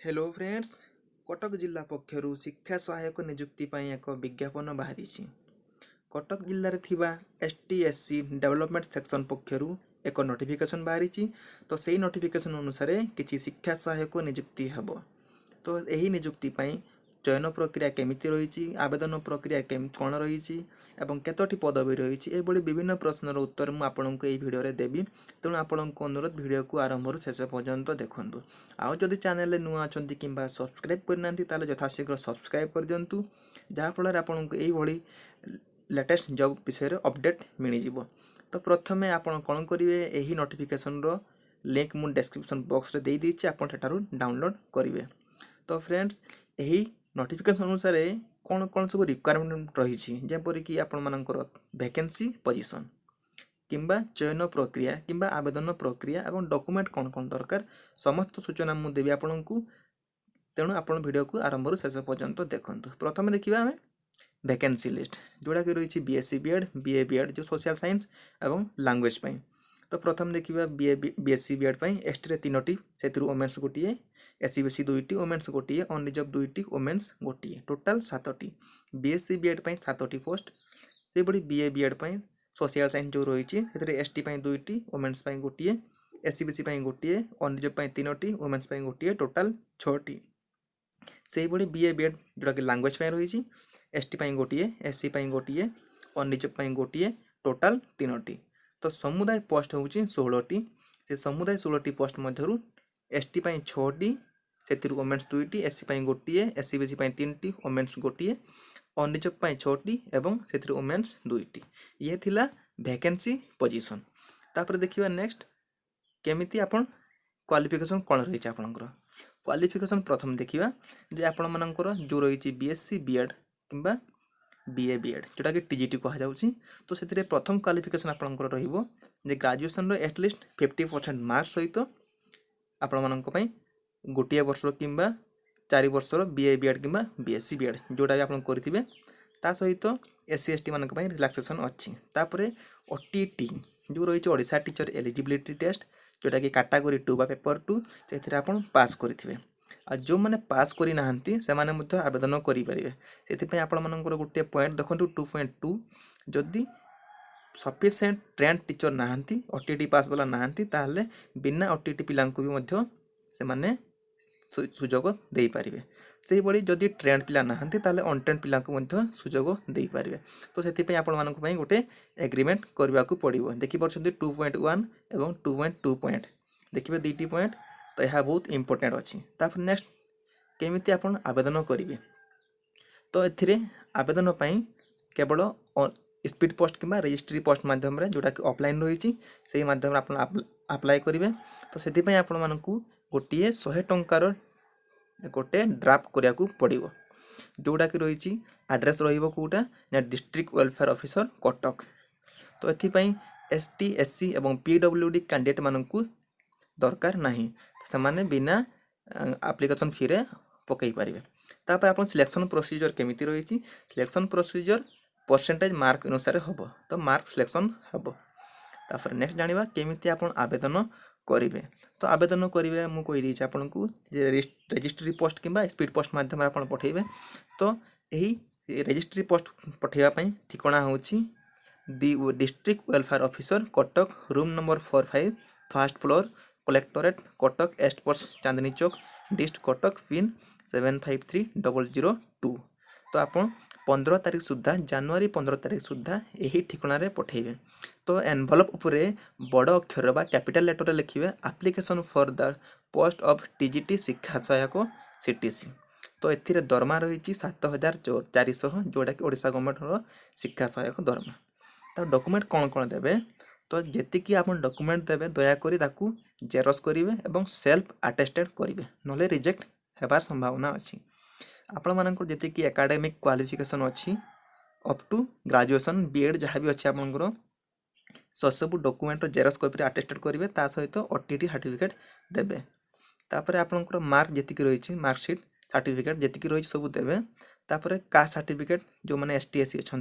Hello friends, Cuttack जिला पक्षर शिक्षा सहायक नियुक्ति ପାଇଁ ଏକ विज्ञापन ବାହାରିଛି। कटक जिले में एसटी डेवलपमेंट सेक्शन पक्षर एक नोटिफिकेशन बाहरी। तो सही नोटिफिकेशन अनुसार किसी शिक्षा सहायक नियुक्ति हेब। तो यही नियुक्ति ପାଇଁ चयन प्रक्रिया केमिति रही, आवेदन प्रक्रिया कौन रही एवं केतोटी पदवी रही, ये विभिन्न प्रश्नर उत्तर मुझे आपको यही भिडियो देवी। तेणु आपको अनुरोध भिडियो को आरंभ शेष पर्यंत देखूँ। आउ जदि चैनल नुआ अच्छा कि सब्सक्राइब करना यथाशीघ्र सब्सक्राइब कर दिंतु, जहाँफल आपको यही लेटेस्ट जॉब विषय अपडेट मिल। तो प्रथमे आप कौन करेंगे, यही नोटिफिकेशन लिंक मुझे डिस्क्रिप्शन बॉक्स में दे देती, आप डाउनलोड करेंगे। तो फ्रेंड्स, यही नोटिफिकेशन अनुसार कौन कौन सब रिक्वायरमेंट रही, जपरिक आपर वैकेंसी पोजीशन किंबा चयन प्रक्रिया किंबा आवेदन प्रक्रिया और डॉक्यूमेंट कौन कौन दरकार समस्त सूचना मुझे देवी आपको। तेणु आप वीडियो को आरंभ शेष पर्यंत देखूँ। प्रथम देखा आम वैकेंसी लिस्ट जोड़ा कि रही बीएससी बीएड बीए बीएड जो सोशल साइंस और लैंग्वेज। तो प्रथम देखा बीएससी बीएड एसटी तीनोटी से वोमेन्स गोटे, एससी बीसी दुईटी, वोमेन्स गोटे, अनरिजर्व दुईटी, वोमेन्स गोटे, टोटाल 7टी। बीएससी बीएड 7टी पोस्ट, से बड़ी बीए बीएड सोशल साइंस जो रही एसटी दुईटी, वोमेन्स गोटे, एससी बीसी गोटे, अनरिजर्व तीनोटी, वोमेन्स गोटे, टोटाल 6टी। से बड़ी बीए बीएड जोटा कि लैंग्वेज रही एसटी गोटे, एससी गोटे, अनरिजर्व गोटे, टोटाल 3टी। तो समुदाय पोस्ट हूँ 16टी। से समुदाय 16टी पोस्ट मध्य एसटी 6टी, से वोमेन्स दुईटी, एससी गोटे, एससी बीसी 3टी, वोमेन्स गोटे, अनरिजर्व 6टी एवं से वोमेन्स दुईटी। ये थिला वैकेंसी पोजीशन। तापर देखिबा नेक्स्ट केमिति आपण क्वालिफिकेशन कौन रही आपनकर। क्वालिफिकेशन प्रथम देखिबा जे आपण मानकर जो रही बीएससी बीएड किंबा बीए बीएड जोटा कि टीजीटी कह जाउछि। तो से प्रथम क्वालिफिकेशन आपनकर रहिबो जे ग्रेजुएशन रो एटलिस्ट 50% मार्क्स सहित आपण मानक पई गोटे वर्ष किंबा 4 वर्षर बीए बीएड किंबा बीएससी बीएड जोटा आपण करथिबे। ता सहित एससी एसटी मानक पई रिलैक्सेशन अछि। तापरे ओटीटी जो रही ओडिशा टीचर एलिजिबिलिटी टेस्ट जोटा कि कैटेगरी 2 बा पेपर 2 से आपण पास करिथिबे। आ जो मैंने पास करी नाहंती से माने मुझे आवेदन करि परिबे। सेति आपण मानकर गोटे पॉइंट देखंतु 2.2 जदि सफिशिएंट ट्रेंड टीचर नाहंती, ओटीटी पास वाला नाहंती, ताहले बिना ओटीटी पिलांको भी मध्य से माने सुजोग दे पारिबे। से बड़ी जदि ट्रेंड पिला नाहंती ताहले अनट्रेंड पिलांको मध्य सुजोग दे पारिबे। तो सेति पई आपण मानक पई गोटे एग्रीमेंट करबा को पड़िबो। देखि परछथि 2.1 एवं 2.2 पॉइंट देखिबे दुईटी पॉइंट। तो यह बहुत इंपोर्टेंट अच्छी। तापर नेक्स्ट केमिति आपण आवेदन करेंगे। तो एथिरे आवेदन पाई केवल स्पीड पोस्ट किंबा रजिस्ट्री पोस्ट माध्यम रे जोटा कि ऑफलाइन रही से माध्यम आपण अप्लाई करेंगे। तो सेति आपण मानकू गोटे 100 टंकार गोटे ड्राफ्ट करिया को पड़िबो जोटा कि रही एड्रेस रहिबो कोटा ना डिस्ट्रिक्ट वेलफेयर ऑफिसर कटक। तो एथि एसटी एससी एवं पीडब्ल्यूडी कैंडिडेट मानकू दरकार नहीं, से बिना एप्लिकेशन फी रे पकई पारे। तापर आप सिलेक्शन प्रोसीजर केमिति रही, सिलेक्शन प्रोसीजर परसेंटेज मार्क अनुसार हम। तो मार्क सिलेक्शन हम। तापर नेक्स्ट जानिबा केमिति आप आवेदन करेंगे। तो आवेदन करेंगे मुझे कहीदे आपन को रजिस्ट्री पोस्ट किंबा स्पीड पोस्ट माध्यम आप पठेबे। तो यही रजिस्ट्री पोस्ट पठेबा ठिकाना होची the district welfare officer Cuttack, room number 45, first floor, collectorate Cuttack, एस्ट पर्स चांदनी चौक, डिस्ट कटक, पिन 753002। तो आप 15 तारीख सुधा, जनवरी 15 तारीख सुधा यही ठिकाना पठेबे। तो एनवलप उपरे बड़ अक्षर बा कैपिटल लेटर लिखिए application for the post of TGT शिक्षा सहायक सीटीसी। तो एथिरे दरमा रही 7400 जोटा कि ओडिशा गवर्नमेंट शिक्षा सहायक दरमा। तो डॉक्यूमेंट कौन कौन देवे, तो जी आप डॉक्यूमेंट देवे दयाकोरी ताकू जेरक्स करेंगे और सेल्फ अटेस्टेड करेंगे, ना रिजेक्ट होबार संभावना अच्छी। आपण मानक जी एकाडेमिक क्वालिफिकेशन अच्छी अप टू ग्रेजुएशन बीएड जहाँ भी अच्छी आपंकर सब डॉक्यूमेंट जेरक्स कर अटेस्टेड करेंगे, ता सहित ओटीटी सर्टिफिकेट देवे। तापर आपंकर मार्क जी रही मार्कशीट सर्टिफिकेट जी रही सब देवे। तापर कास्ट सर्टिफिकेट जो मैंने एसटी एससी अच्छा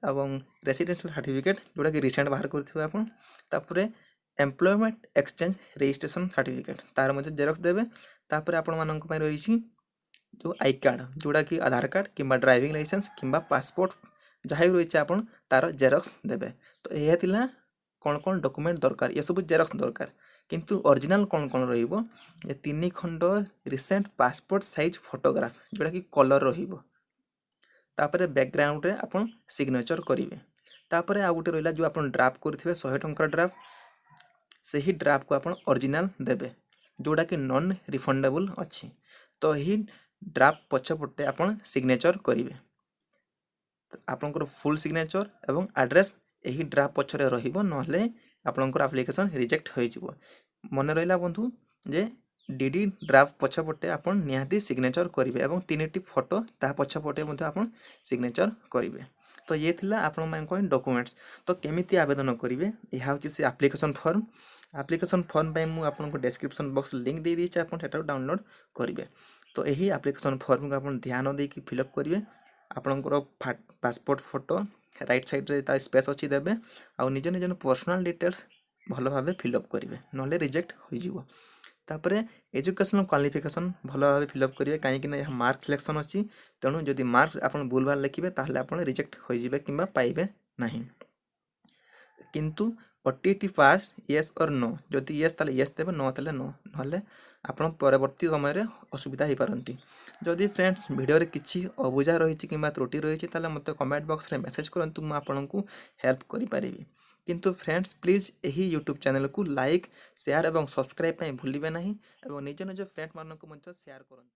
रेसिडेंशियल सर्टिफिकेट जोटा कि रिसेंट बाहर करेंगे। तापर एम्प्लॉयमेंट एक्सचेंज रजिस्ट्रेशन सर्टिफिकेट तार मध्य जेरक्स देवे। तापर आपण मानक पय रही जो आई कार्ड जोड़ा कि आधार कार्ड किंबा ड्राइविंग लाइसेंस किंबा पासपोर्ट जहाँ भी रही आपण तार जेरक्स देवे। तो यह थिला कौन कौन डॉक्यूमेंट दरकार ये सब जेरक्स दरकार किंतु ओरिजिनल कौन कौन रहिबो ये 3 खंड रिसेंट पासपोर्ट साइज फोटोग्राफ जोड़ा कि कलर रहिबो। तापर बैकग्राउंड रे आपण सिग्नेचर करिवे। तापर आ गुटे रहिला जो आपण ड्राफ्ट करथिबे 100 टंका ड्राफ्ट सही ड्राफ्ट को आपण ओरिजिनल देबे जोड़ा कि नॉन रिफंडेबल अछि। तो ही ड्राफ्ट पछपटे आपण सिग्नेचर करिवे। आपनकर फुल सिग्नेचर एवं एड्रेस यही ड्राफ्ट पछरे रहिबो नहले आपनकर एप्लिकेशन रिजेक्ट होई जिवो। मन रहिला बंधु जे डीडी ड्राफ्ट पछपटे आपण निहाती सिग्नेचर करिवे एवं 3टी फोटो ता पछपटे मध्ये आपण सिग्नेचर करिवे। तो ये थिला आपण मान कोइ डॉक्यूमेंट्स। तो केमिति आवेदन करिवे यहा होची से एप्लिकेशन फॉर्म। एप्लिकेशन फॉर्म पे मु आपनको डिस्क्रिप्शन बॉक्स लिंक दे दी आपण सेटा डाउनलोड करिवे। तो यही एप्लिकेशन फॉर्म को आपण ध्यान दे कि फिलअप करिवे। आपनकर पासपोर्ट फोटो राइट साइड रे ता स्पेस अछि देबे आ निज निज पर्सनल डिटेल्स भलो भाबे फिलअप करिवे नहले रिजेक्ट होई जिवो। तापरे एजुकेशनल क्वालिफिकेशन भलो भाबे फिलअप करिवे काहे कि ना मार्क सिलेक्शन अछि तेणु जदि मार्क आपण भूल भाल लिखिबे ताहले आपण रिजेक्ट होई जिवे किंबा पाइबे नाही। किंतु ओटीटी पास येस और नो जदि येस ताले येस देबे नो ताले नो नहले आपण परवर्ती समय रे असुविधा ही पारंती। जदि फ्रेंड्स वीडियो रे किछि अबुझा रहिछि किंबा त्रुटि रहिछि ताले मते कमेंट बॉक्स रे मेसेज करंतु म आपनकु हेल्प करि परिबि। किंतु फ्रेंड्स प्लीज यही यूट्यूब चैनल को लाइक शेयर एवं सब्सक्राइब पई भूलिबे नाही एवं निज निज फ्रेंड मानक मते शेयर करंतु।